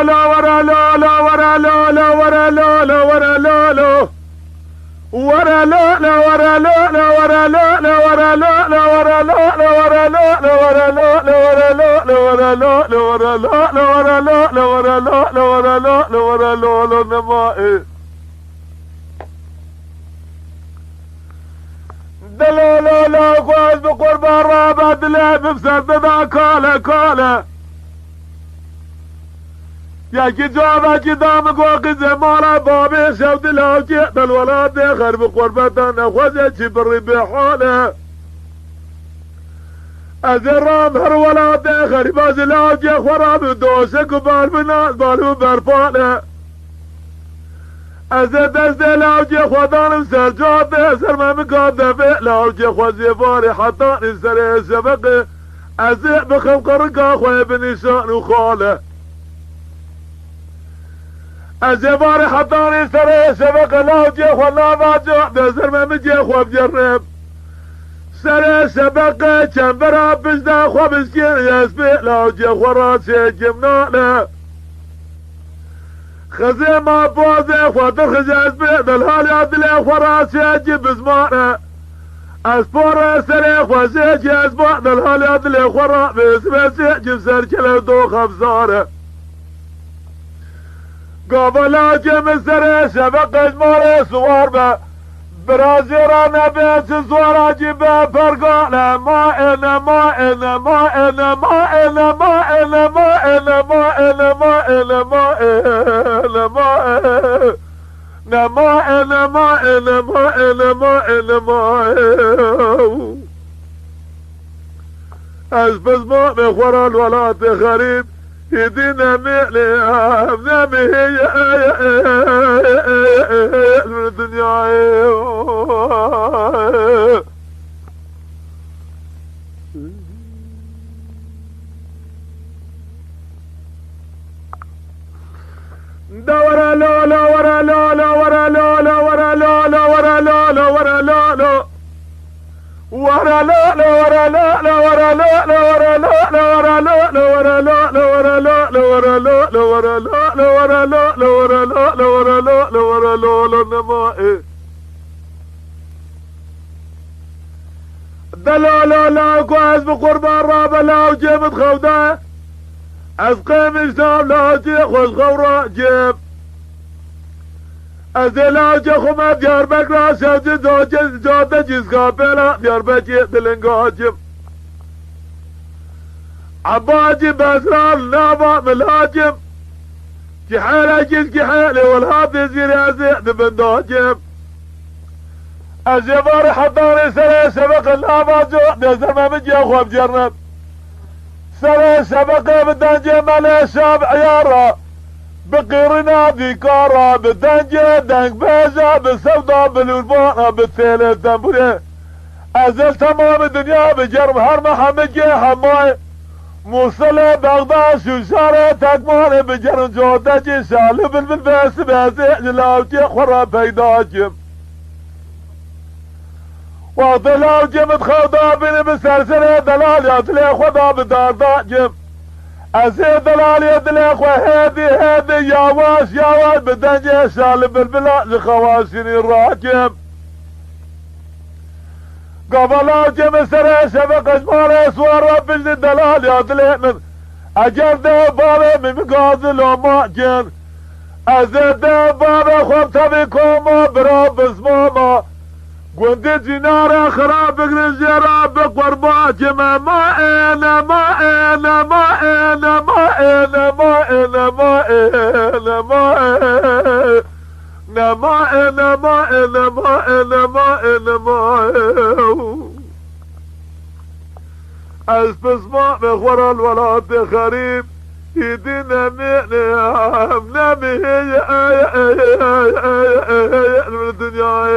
لا ورا لا لا ورا لا لا ورا لا لا ورا لا لا ورا لا لا ورا لا لا ورا لا لا ورا لا لا ورا لا لا ورا لا لا ورا لا لا ورا لا لا ورا لا لا ورا لا لا ورا لا لا ورا لا لا ورا لا لا ورا لا لا نمائي دلالا لا فاز بقربان رابع دلع بفسد ذا كالا كالا يا كي جابا كي دامك وقت زمارا بابي شود لاوكي بالولاد دخر بقربتنا خوزي بري بحاله ازرام هر ولاد دخر باز لاوكي خراب دوشك وبال بناس بالو برفاله از دست لاوجی خودان سرجاد سر من قادفه لاوجی خوزی فاری حتی سر سبقه از بخم قرقا خواه بنشان و خاله از فاری حتی سر سبقه لاوجی خودان واجه سر من جی خواه بجرب سر سبقه چنبرا بجده خواه بسکین یسبه لاوجی خوراسی جمناله خزي ما بوزي خاطر خزي اسبي دالهالي عدلي خراسي اجي بزمانه اسبور سري خوزي اجي اسبوع دالهالي عدلي خرا بسبسي اجي سركله دو خفزاره قابل اجي من سري شبق اجماري سوار به برازيرانا بيت زوار اجي بفرقانه ما انا ما انا ما انا ما انا ما انا ما انا ما انا ما انا ما انا ما انا ما انا ما انا ما انا ما انا ما از بزما مخورا الولاد غريب يدينا مئلي نامي هي من الدنيا دورا لا لا ورا لا لا ورا لا لا ورا لا لا ورا لا لا ورا لا لا ورا لا لا ورا لا لا ورا لا لا ورا لا لا ورا لا لا ورا لا لا ورا لا لا ورا لا لا ورا لا لا ورا لا لا ورا لا لا ورا لا لا ورا لا لا نمائي دلالا لا كواز بقربان رابا لا وجيب خوده از قيم اجتام لا جي خوش غورا جيب از لا جي خما ديار بكرا شوجي دوجي جاده جيزقا بلا ديار بكي دلنقا جيب عباجي بسران نابا ملاجم كي حيلا جيز كي حيلي والهاب زيري ازيد بندو جيب الجبار حضاري سري سبق النابا جو نزل ما بجي اخوة بجرب سري سبق بدنجي مالي شاب عيارة بقيرنا بكارة بدنجي دنق بيجا بسودا بالوربانة بالثيلة دنبوري ازل تمام الدنيا بجرب هر محمد جي حماي موصلة بغداد شوشارة تكماني بجرب جودة جي شالو بالبس بازي جلاوتي خورا بيداجم وضلاو جمد خوضا بني بسلسلة دلال يدلي خدا بداردا جم ازي دلال يدلي خو هادي ياواش بدنجي شال بالبلا لخواشيني راجم قبلاو جم سري شبق اجمالي سوار بجد دلال يدلي من اجر ده بابي من قاضي لو ما جن ازي ده بابي خوب تبي كوما براب بزماما قندي جنارة خراب رجرا بقربات ما انا ما انا ما انا ما انا ما انا ما انا ما انا ما انا ما انا ما انا ما انا ما اسبسما مخورا الولاد خريب يدينا مئني نامي هي من الدنيا